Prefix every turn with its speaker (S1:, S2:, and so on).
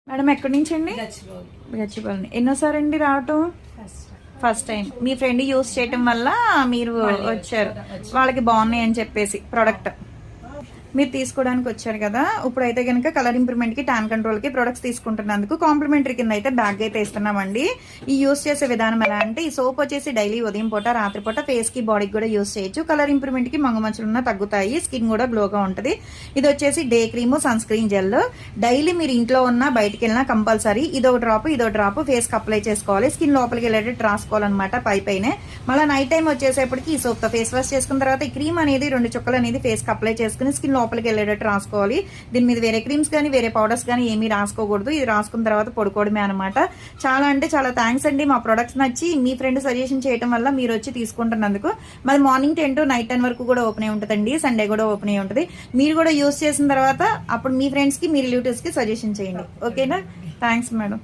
S1: Madam ఎక్కడి నుంచి అండి? గచ్చిబౌలి. ఎన్నోసారి అండి రావటం? First time. మీ ఫ్రెండ్ యూస్ చేయటం వల్ల మీరు వచ్చారు, వాళ్ళకి బాగున్నాయి అని చెప్పేసి ప్రోడక్ట్ మీరు తీసుకోవడానికి వచ్చారు కదా. ఇప్పుడైతే కనుక కలర్ ఇంప్రూవ్మెంట్ కి, ట్యాన్ కంట్రోల్ కి ప్రొడక్ట్స్ తీసుకుంటున్నందుకు కాంప్లిమెంటరీ కింద అయితే బ్యాగ్ అయితే ఇస్తున్నామండి. ఈ యూస్ చేసే విధానం ఎలా అంటే, ఈ సోప్ వచ్చేసి డైలీ ఉదయం పూట, రాత్రి పూట ఫేస్ కి, బాడీకి కూడా యూస్ చేయొచ్చు. కలర్ ఇంప్రూవ్మెంట్ కి మంగుమచ్చలున్నా తగ్గుతాయి, స్కిన్ కూడా గ్లోగా ఉంటుంది. ఇది వచ్చేసి day cream, sunscreen gel. Daily మీరు ఇంట్లో ఉన్నా బయటకి వెళ్ళినా కంపల్సరీ ఇదో డ్రాప్ ఫేస్ కి అప్లై చేసుకోవాలి. స్కిన్ లోపలికి వెళ్ళేటట్టు రాసుకోవాలన్నమాట పైనే. మళ్ళీ నైట్ టైం వచ్చేసేపటికి ఈ సోప్ తో ఫేస్ వాష్ చేసుకున్న తర్వాత ఈ క్రీమ్ అనేది 2 చుక్కలు అనేది ఫేస్ కి అప్లై చేసుకుని స్కిన్ లోపలికి వెళ్ళేటట్టు రాసుకోవాలి. దీని మీద వేరే క్రీమ్స్ కానీ వేరే పౌడర్స్ కానీ ఏమీ రాసుకోకూడదు. ఇది రాసుకున్న తర్వాత పడుకోవడమే అనమాట. చాలా అంటే చాలా థ్యాంక్స్ అండి. మా ప్రొడక్ట్స్ నచ్చి మీ ఫ్రెండ్ సజెషన్ చేయడం వల్ల మీరు వచ్చి తీసుకుంటున్నందుకు. మరి మార్నింగ్ 10 to నైట్ 10 వరకు కూడా ఓపెన్ అయి ఉంటుందండి. సండే కూడా ఓపెన్ అయి ఉంటుంది. మీరు కూడా యూస్ చేసిన తర్వాత అప్పుడు మీ ఫ్రెండ్స్ కి, మీ రిలేటివ్స్ కి సజెషన్ చేయండి. ఓకేనా? Thanks madam.